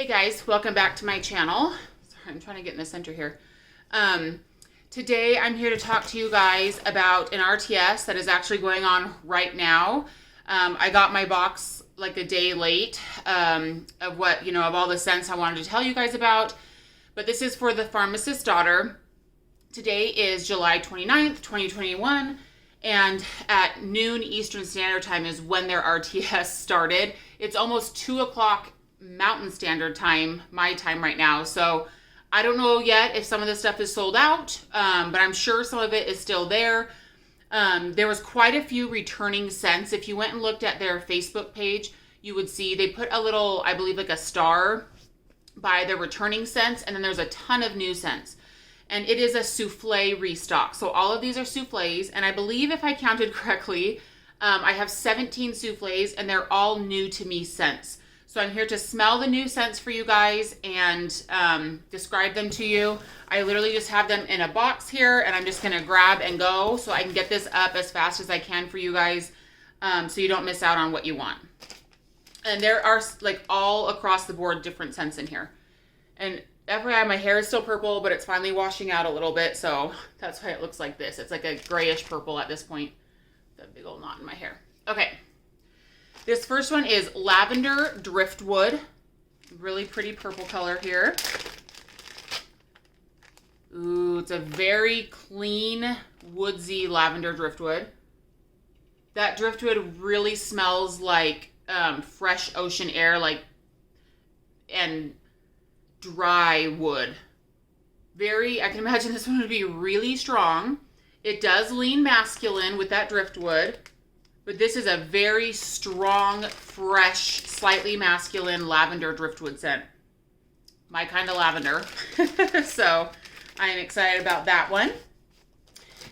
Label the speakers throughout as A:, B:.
A: guys, welcome back to my channel. Sorry, I'm trying to get in the center here. Today I'm here to talk to you guys about an RTS that is actually going on right now. I got my box like a day late of what, of all the scents I wanted to tell you guys about. But this is for the Pharmacist daughter. Today is July 29th, 2021. And at noon Eastern Standard Time is when their RTS started. It's almost 2 o'clock Mountain Standard Time, my time right now. So I don't know yet if some of this stuff is sold out, but I'm sure some of it is still there. There was quite a few returning scents. If you went and looked at their Facebook page, you would see they put a little, I believe like a star by the returning scents, and then there's a ton of new scents. And it is a souffle restock. So all of these are souffles, and I believe if I counted correctly, I have 17 souffles, and they're all new to me scents. So I'm here to smell the new scents for you guys and describe them to you. I literally just have them in a box here, and I'm just gonna grab and go so I can get this up as fast as I can for you guys, so you don't miss out on what you want. And there are like all across the board different scents in here. And FYI, my hair is still purple, but it's finally washing out a little bit, so that's why it looks like this. It's like a grayish purple at this point. The big old knot in my hair. Okay. This first one is Lavender Driftwood. Really pretty purple color here. Ooh, it's a very clean, woodsy lavender driftwood. That driftwood really smells like fresh ocean air, and dry wood. I can imagine this one would be really strong. It does lean masculine with that driftwood. But this is a very strong, fresh, slightly masculine lavender driftwood scent. My kind of lavender. So I am excited about that one.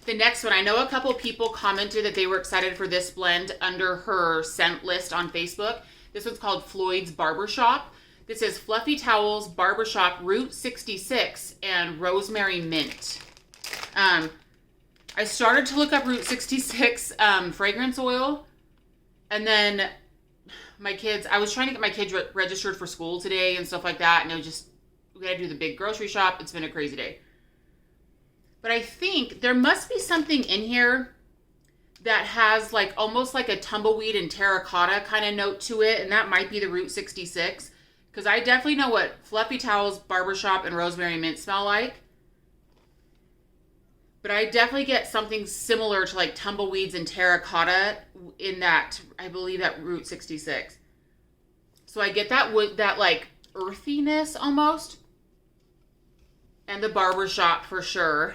A: The next one, I know a couple people commented that they were excited for this blend under her scent list on Facebook. This one's called Floyd's Barbershop. This is Fluffy Towels, Barbershop, Route 66, and Rosemary Mint. I started to look up Route 66 fragrance oil, and then I was trying to get my kids registered for school today and stuff like that, and we gotta do the big grocery shop. It's been a crazy day. But I think there must be something in here that has like almost like a tumbleweed and terracotta kind of note to it, and that might be the Route 66, because I definitely know what Fluffy Towels, Barbershop, and Rosemary Mint smell like. But I definitely get something similar to like tumbleweeds and terracotta in that, I believe, that Route 66. So I get that that like earthiness almost. And the Barbershop for sure.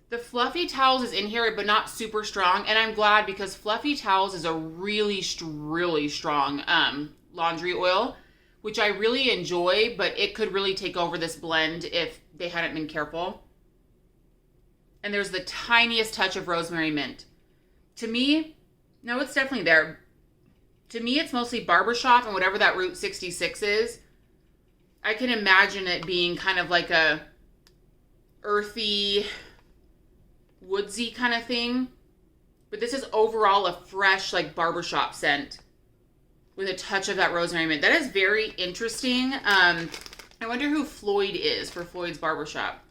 A: The Fluffy Towels is in here, but not super strong. And I'm glad, because Fluffy Towels is a really, really strong laundry oil, which I really enjoy, but it could really take over this blend if they hadn't been careful. And there's the tiniest touch of rosemary mint. To me, no, it's definitely there. To me, it's mostly Barbershop and whatever that Route 66 is. I can imagine it being kind of like a earthy, woodsy kind of thing. But this is overall a fresh, like, Barbershop scent with a touch of that rosemary mint. That is very interesting. I wonder who Floyd is for Floyd's Barbershop.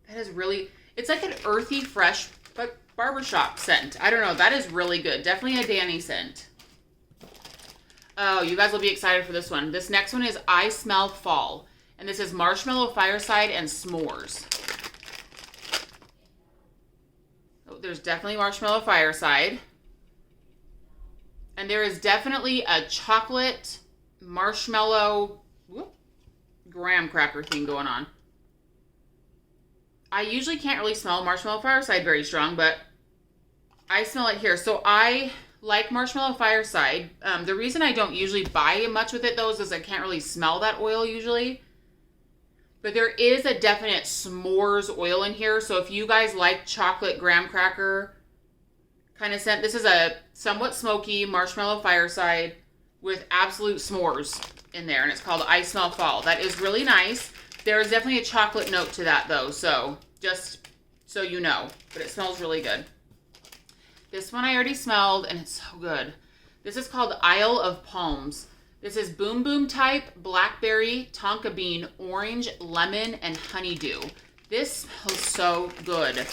A: That is really, it's like an earthy, fresh, but Barbershop scent. I don't know. That is really good. Definitely a Danny scent. Oh, you guys will be excited for this one. This next one is I Smell Fall. And this is Marshmallow Fireside and S'mores. Oh, there's definitely Marshmallow Fireside. And there is definitely a chocolate marshmallow graham cracker thing going on. I usually can't really smell Marshmallow Fireside very strong, but I smell it here. So I like Marshmallow Fireside. The reason I don't usually buy much with it, though, is because I can't really smell that oil usually. But there is a definite s'mores oil in here. So if you guys like chocolate graham cracker kind of scent, this is a somewhat smoky Marshmallow Fireside with absolute s'mores in there. And it's called I Smell Fall. That is really nice. There is definitely a chocolate note to that, though, so just so you know. But it smells really good. This one I already smelled, and it's so good. This is called Isle of Palms. This is Boom Boom Type, Blackberry, Tonka Bean, Orange, Lemon, and Honeydew. This smells so good.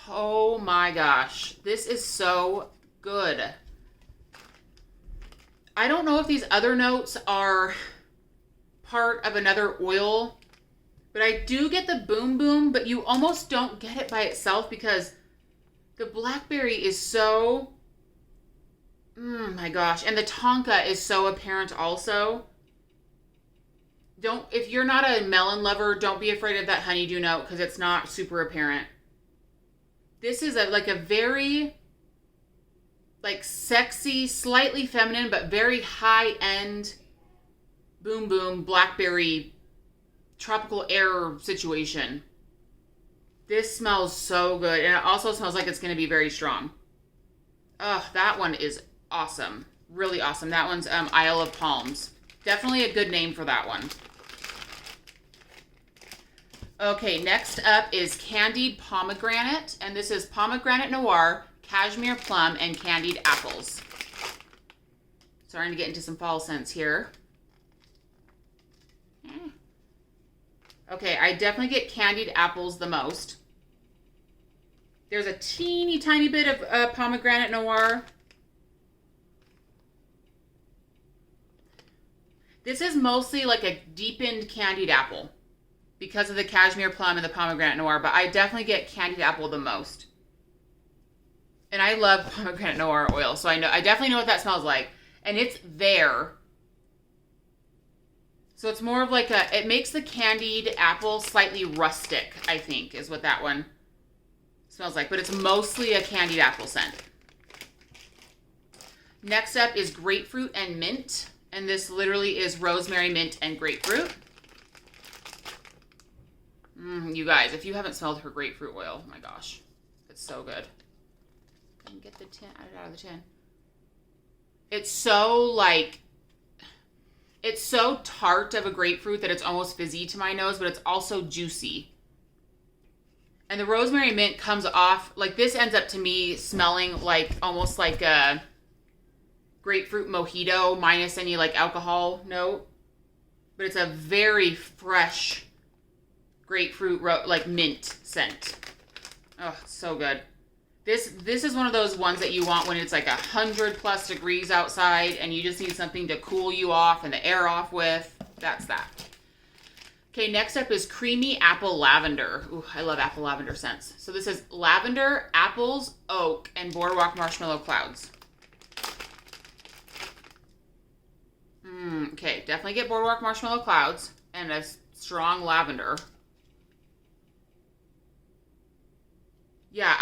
A: Oh my gosh. This is so good. I don't know if these other notes are part of another oil, but I do get the Boom Boom, but you almost don't get it by itself because the blackberry is so, my gosh. And the tonka is so apparent also. If you're not a melon lover, don't be afraid of that honeydew note because it's not super apparent. This is like a very like sexy, slightly feminine, but very high-end Boom Boom blackberry tropical air situation. This smells so good. And it also smells like it's going to be very strong. Oh, that one is awesome. Really awesome. That one's Isle of Palms. Definitely a good name for that one. Okay, next up is Candied Pomegranate. And this is Pomegranate Noir, Cashmere Plum, and Candied Apples. Starting to get into some fall scents here. Okay, I definitely get Candied Apples the most. There's a teeny tiny bit of Pomegranate Noir. This is mostly like a deepened Candied Apple because of the Cashmere Plum and the Pomegranate Noir, but I definitely get Candied Apple the most. And I love Pomegranate Noir oil, so I definitely know what that smells like. And it's there. So it's more of like it makes the candied apple slightly rustic, I think, is what that one smells like. But it's mostly a candied apple scent. Next up is Grapefruit and Mint. And this literally is rosemary, mint, and grapefruit. You guys, if you haven't smelled her grapefruit oil, oh my gosh, it's so good. I can get the tin out of the tin. It's so it's so tart of a grapefruit that it's almost fizzy to my nose, but it's also juicy. And the rosemary mint comes off, like this ends up to me smelling like almost like a grapefruit mojito minus any like alcohol note. But it's a very fresh grapefruit like mint scent. Oh, it's so good. This is one of those ones that you want when it's like 100+ degrees outside and you just need something to cool you off and the air off with. That's that. Okay, next up is Creamy Apple Lavender. Ooh, I love apple lavender scents. So this is lavender, apples, oak, and boardwalk marshmallow clouds. Okay, definitely get boardwalk marshmallow clouds and a strong lavender. Yeah,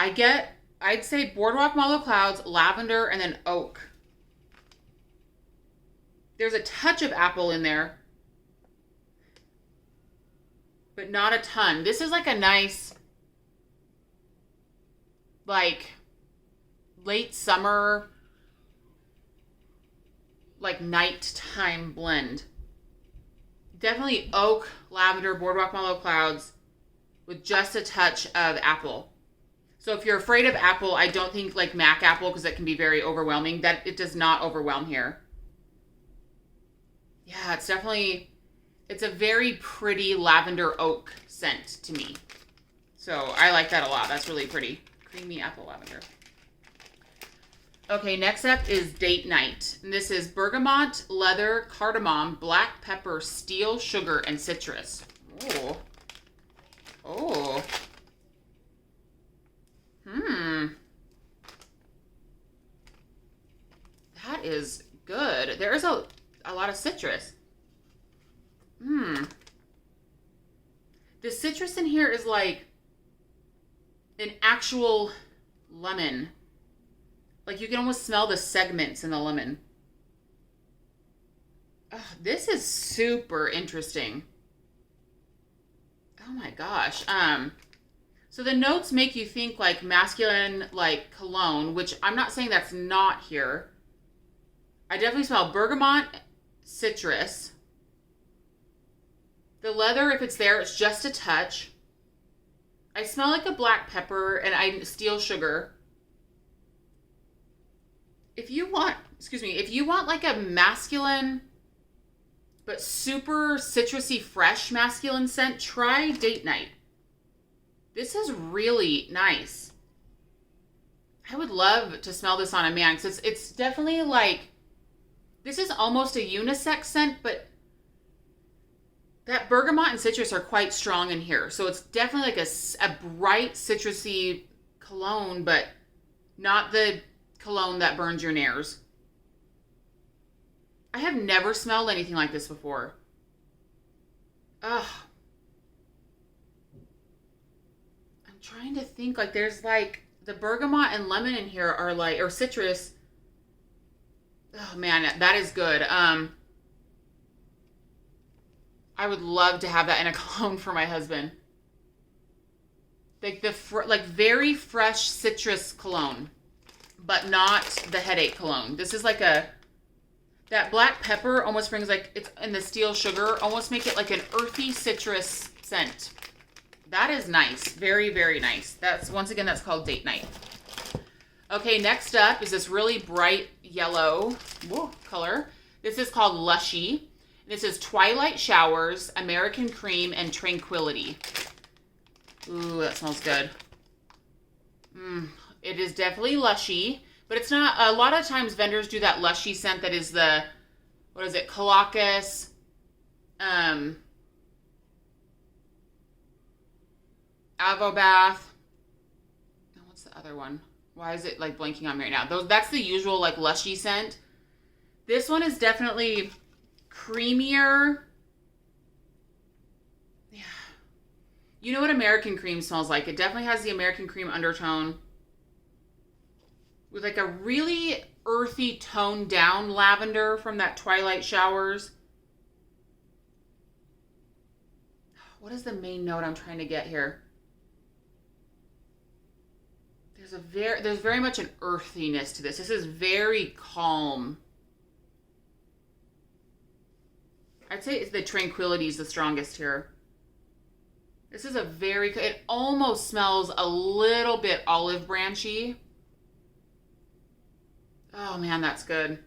A: I'd say boardwalk marshmallow clouds, lavender, and then oak. There's a touch of apple in there, but not a ton. This is like a nice, like, late summer, like, nighttime blend. Definitely oak, lavender, boardwalk marshmallow clouds with just a touch of apple. So if you're afraid of apple, I don't think like Mac apple because it can be very overwhelming. That it does not overwhelm here. Yeah, it's a very pretty lavender oak scent to me. So I like that a lot. That's really pretty. Creamy apple lavender. Okay, next up is Date Night. And this is bergamot, leather, cardamom, black pepper, steel, sugar, and citrus. Oh. Oh. That is good. There is a lot of citrus. The citrus in here is like an actual lemon. Like you can almost smell the segments in the lemon. Oh, this is super interesting. Oh my gosh. So the notes make you think like masculine, like cologne, which I'm not saying that's not here. I definitely smell bergamot, citrus. The leather, if it's there, it's just a touch. I smell like a black pepper and steel sugar. if you want, excuse me, if you want like a masculine but super citrusy, fresh masculine scent, try Date Night. This is really nice. I would love to smell this on a man because it's definitely like, this is almost a unisex scent, but that bergamot and citrus are quite strong in here. So it's definitely like a bright citrusy cologne, but not the cologne that burns your nares. I have never smelled anything like this before. Ugh. I'm trying to think, like there's like the bergamot and lemon in here are like, or citrus. Oh man, that is good. I would love to have that in a cologne for my husband. Like like very fresh citrus cologne, but not the headache cologne. This is like that black pepper almost brings like, it's in the steel sugar, almost make it like an earthy citrus scent. That is nice. Very, very nice. That's, once again, that's called Date Night. Okay, next up is this really bright yellow color. This is called Lushy. This is Twilight Showers, American Cream, and Tranquility. Ooh, that smells good. It is definitely Lushy, but it's not, a lot of times vendors do that Lushy scent that is the, what is it, Colchicus, Avobath. What's the other one? Why is it like blanking on me right now? That's the usual like Lushy scent. This one is definitely creamier. Yeah. You know what American Cream smells like? It definitely has the American Cream undertone with like a really earthy toned down lavender from that Twilight Showers. What is the main note I'm trying to get here? There's very much an earthiness to this. This is very calm. I'd say the Tranquility is the strongest here. This is it almost smells a little bit olive branchy. Oh man, that's good.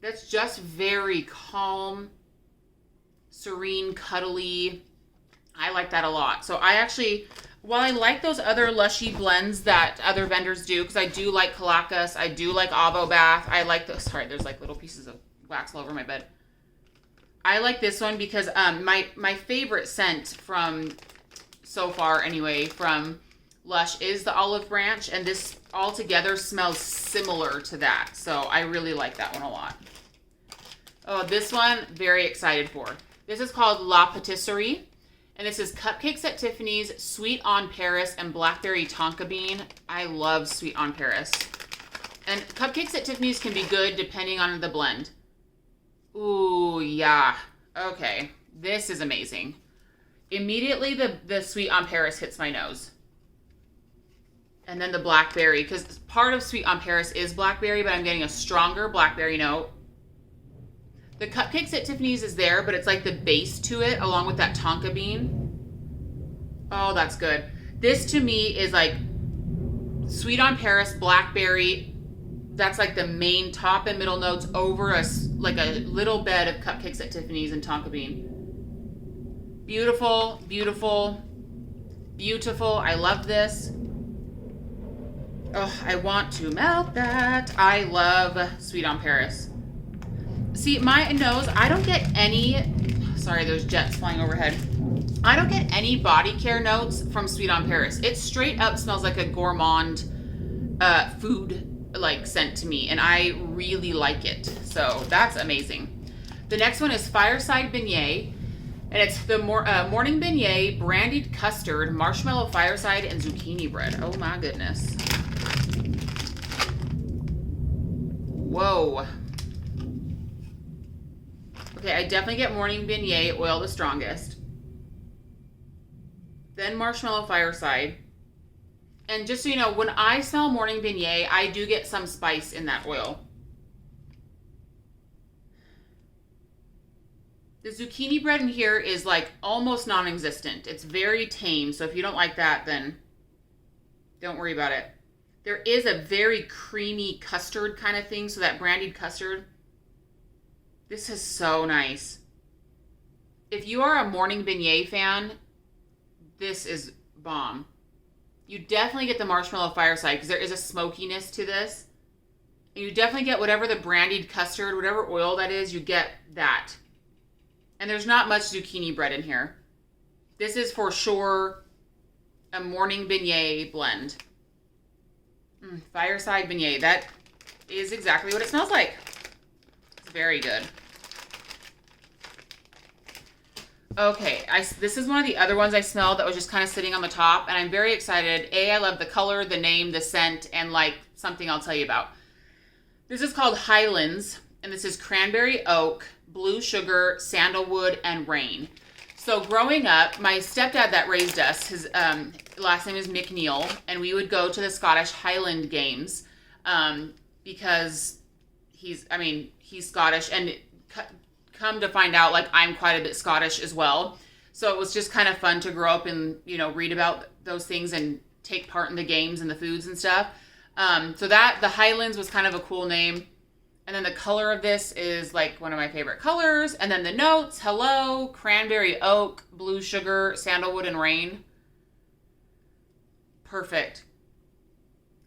A: That's just very calm, serene, cuddly. I like that a lot. So I actually, while I like those other Lushy blends that other vendors do, because I do like Colchicus, I do like Avobath, I like those, sorry, there's like little pieces of wax all over my bed. I like this one because my favorite scent from, so far anyway, from Lush is the olive branch, and this all together smells similar to that. So I really like that one a lot. Oh, this one, very excited for. This is called La Patisserie, and this is Cupcakes at Tiffany's, Sweet on Paris, and Blackberry Tonka Bean. I love Sweet on Paris. And Cupcakes at Tiffany's can be good depending on the blend. Ooh, yeah. Okay. This is amazing. Immediately, the Sweet on Paris hits my nose. And then the blackberry, because part of Sweet on Paris is blackberry, but I'm getting a stronger blackberry note. The Cupcakes at Tiffany's is there, but it's like the base to it, along with that Tonka bean. Oh, that's good. This, to me, is like Sweet on Paris, blackberry. That's like the main top and middle notes over like a little bed of Cupcakes at Tiffany's and Tonka bean. Beautiful, beautiful, beautiful. I love this. Oh, I want to melt that. I love Sweet on Paris. See, my nose, I don't get any, sorry, there's jets flying overhead. I don't get any body care notes from Sweet on Paris. It straight up smells like a gourmand food like scent to me, and I really like it. So that's amazing. The next one is Fireside Beignet, and it's the morning beignet, brandied custard, marshmallow fireside, and zucchini bread. Oh my goodness. Whoa. Okay, I definitely get morning beignet oil the strongest. Then marshmallow fireside. And just so you know, when I smell morning beignet, I do get some spice in that oil. The zucchini bread in here is like almost non-existent. It's very tame, so if you don't like that, then don't worry about it. There is a very creamy custard kind of thing, so that brandied custard. This is so nice. If you are a morning beignet fan, this is bomb. You definitely get the marshmallow fireside because there is a smokiness to this. And you definitely get whatever the brandied custard, whatever oil that is, you get that. And there's not much zucchini bread in here. This is for sure a morning beignet blend. Fireside beignet. That is exactly what it smells like. It's very good. Okay, this is one of the other ones I smelled that was just kind of sitting on the top, and I'm very excited. I love the color, the name, the scent, and like something I'll tell you about. This is called Highlands, and this is cranberry oak, blue sugar, sandalwood, and rain. So growing up, my stepdad that raised us, his last name is McNeil, and we would go to the Scottish Highland Games because he's Scottish, and come to find out, like, I'm quite a bit Scottish as well. So it was just kind of fun to grow up and, read about those things and take part in the games and the foods and stuff. So that, the Highlands was kind of a cool name. And then the color of this is like one of my favorite colors. And then the notes, hello, cranberry oak, blue sugar, sandalwood, and rain. Perfect.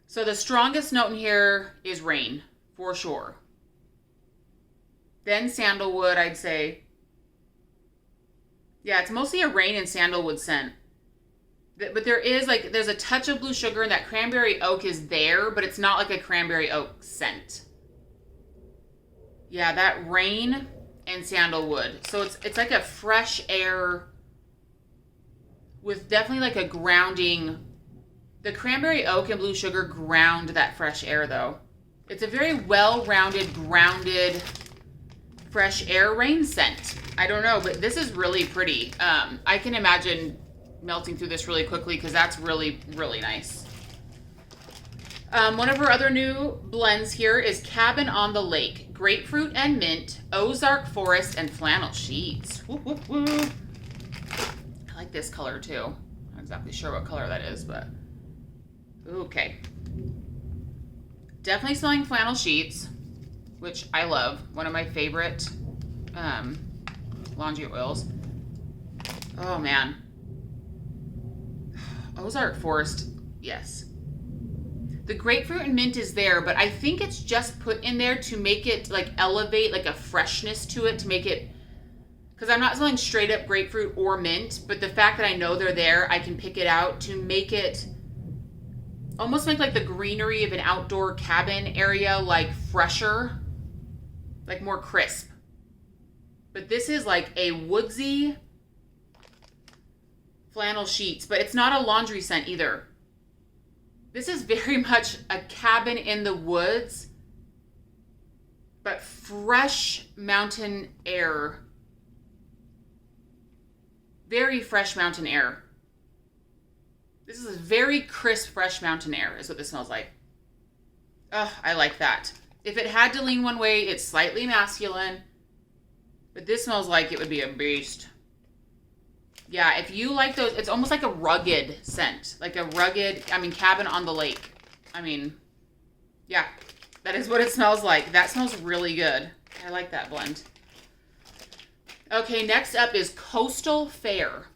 A: So the strongest note in here is rain, for sure. Then sandalwood, I'd say. Yeah, it's mostly a rain and sandalwood scent. But there's a touch of blue sugar, and that cranberry oak is there, but it's not like a cranberry oak scent. Yeah, that rain and sandalwood. So it's like a fresh air with definitely like a grounding. The cranberry oak and blue sugar ground that fresh air, though. It's a very well-rounded, grounded, fresh air rain scent. I don't know, but this is really pretty. I can imagine melting through this really quickly because that's really, really nice. One of her other new blends here is Cabin on the Lake. Grapefruit and mint, Ozark forest, and flannel sheets. Woo, woo, woo. I like this color too. I'm not exactly sure what color that is, but okay. Definitely smelling flannel sheets, which I love. One of my favorite laundry oils. Oh man. Ozark forest, yes. The grapefruit and mint is there, but I think it's just put in there to make it like elevate like a freshness to it, to make it, because I'm not smelling straight up grapefruit or mint, but the fact that I know they're there, I can pick it out to make it almost make like the greenery of an outdoor cabin area like fresher, like more crisp. But this is like a woodsy flannel sheets, but it's not a laundry scent either. This is very much a cabin in the woods, but fresh mountain air. Very fresh mountain air. This is very crisp, fresh mountain air is what this smells like. Oh, I like that. If it had to lean one way, it's slightly masculine, but this smells like it would be a beast. Yeah, if you like those, it's almost like a rugged scent. Like a rugged, cabin on the lake. Yeah, that is what it smells like. That smells really good. I like that blend. Okay, next up is Coastal Fare.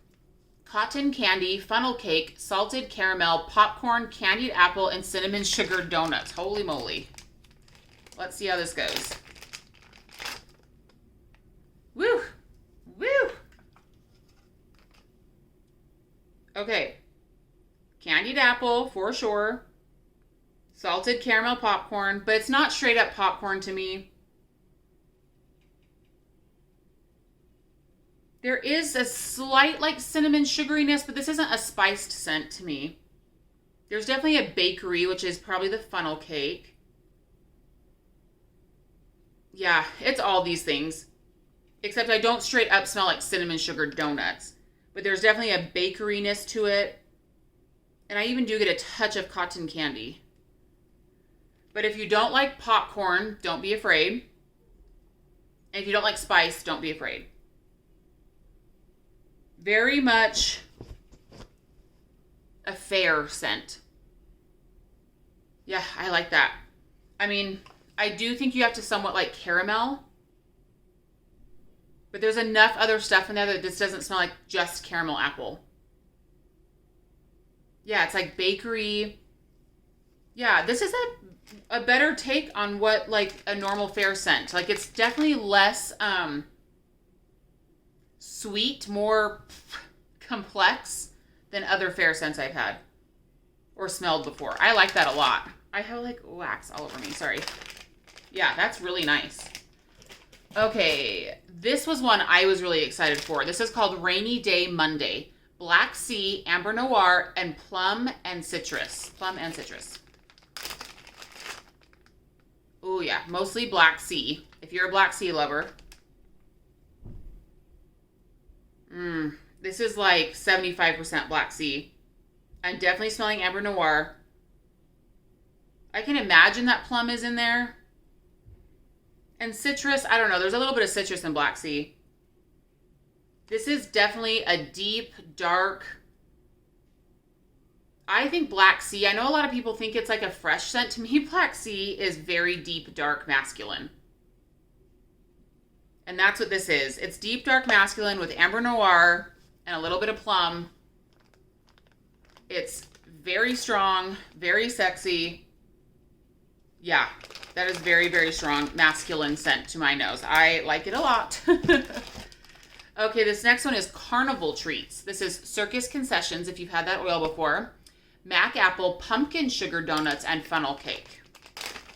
A: Cotton candy, funnel cake, salted caramel, popcorn, candied apple, and cinnamon sugar donuts. Holy moly. Let's see how this goes. Woo! Woo! Okay, candied apple for sure, salted caramel popcorn, but it's not straight up popcorn to me. There is a slight like cinnamon sugariness, but this isn't a spiced scent to me. There's definitely a bakery, which is probably the funnel cake. Yeah, it's all these things, except I don't straight up smell like cinnamon sugar donuts. But there's definitely a bakeryness to it. And I even do get a touch of cotton candy. But if you don't like popcorn, don't be afraid. And if you don't like spice, don't be afraid. Very much a fair scent. Yeah, I like that. I mean, I do think you have to somewhat like caramel, but there's enough other stuff in there that this doesn't smell like just caramel apple. Yeah, it's like bakery. Yeah, this is a better take on what like a normal fair scent. Like it's definitely less sweet, more complex than other fair scents I've had or smelled before. I like that a lot. I have like wax all over me, sorry. Yeah, that's really nice. Okay, this was one I was really excited for. This is called Rainy Day Monday. Black Sea, Amber Noir, and Plum and Citrus. Plum and Citrus. Oh yeah, mostly Black Sea. If you're a Black Sea lover. This is like 75% Black Sea. I'm definitely smelling Amber Noir. I can imagine that plum is in there. And citrus, I don't know. There's a little bit of citrus in Black Sea. This is definitely a deep, dark. I think Black Sea, I know a lot of people think it's like a fresh scent. To me, Black Sea is very deep, dark, masculine. And that's what this is. It's deep, dark, masculine with Amber Noir and a little bit of plum. It's very strong, very sexy. Yeah, that is very, very strong masculine scent to my nose. I like it a lot. Okay, this next one is Carnival Treats. This is Circus Concessions, if you've had that oil before. Mac Apple, Pumpkin Sugar Donuts, and Funnel Cake.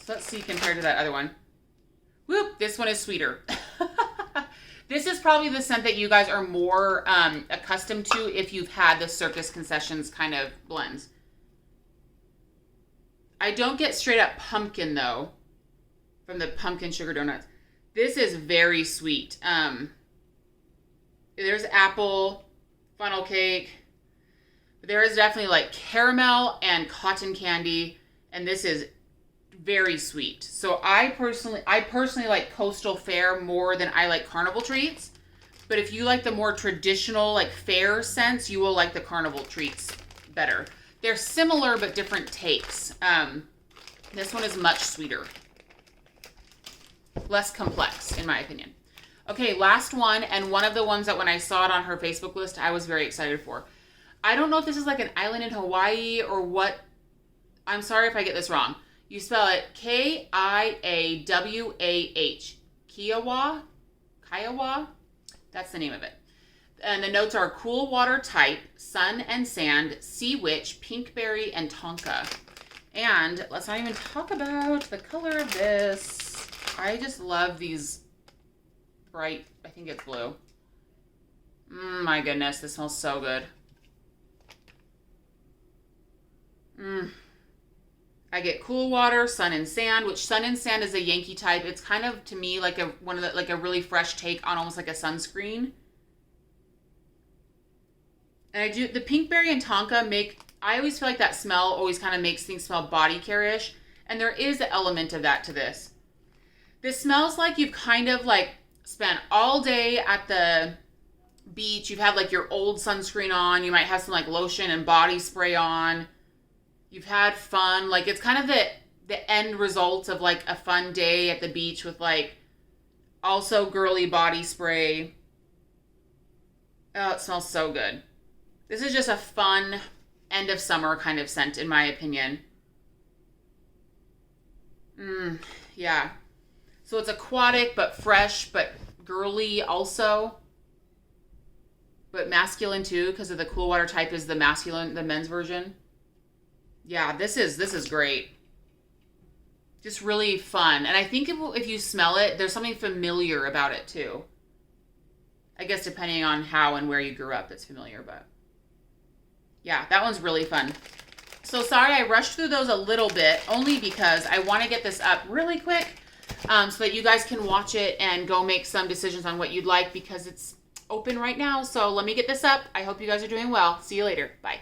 A: So let's see compared to that other one. Whoop, this one is sweeter. This is probably the scent that you guys are more accustomed to if you've had the Circus Concessions kind of blends. I don't get straight up pumpkin though from the Pumpkin Sugar Donuts. This is very sweet. There's apple, funnel cake. There is definitely like caramel and cotton candy, and this is very sweet. So I personally like Coastal Fare more than I like Carnival Treats. But if you like the more traditional like fair scents, you will like the Carnival Treats better. They're similar but different takes. This one is much sweeter. Less complex, in my opinion. Okay, last one, and one of the ones that when I saw it on her Facebook list, I was very excited for. I don't know if this is like an island in Hawaii or what. I'm sorry if I get this wrong. You spell it Kiawah. Kiowa? That's the name of it. And the notes are cool water type, sun and sand, sea witch, pinkberry, and tonka. And let's not even talk about the color of this. I just love these bright, I think it's blue. My goodness, this smells so good. I get cool water, sun and sand, which sun and sand is a Yankee type. It's kind of to me like a really fresh take on almost like a sunscreen. And I do the pinkberry and tonka I always feel like that smell always kind of makes things smell body care-ish, and there is an element of that to this. This smells like you've kind of like spent all day at the beach. You've had like your old sunscreen on. You might have some like lotion and body spray on. You've had fun. Like it's kind of the end result of like a fun day at the beach with like also girly body spray. Oh, it smells so good. This is just a fun end of summer kind of scent in my opinion. Yeah. So it's aquatic but fresh but girly also. But masculine too because of the cool water type is the men's version. Yeah, this is great. Just really fun. And I think if you smell it, there's something familiar about it too. I guess depending on how and where you grew up, it's familiar, but yeah, that one's really fun. So sorry I rushed through those a little bit, only because I want to get this up really quick so that you guys can watch it and go make some decisions on what you'd like because it's open right now. So let me get this up. I hope you guys are doing well. See you later. Bye.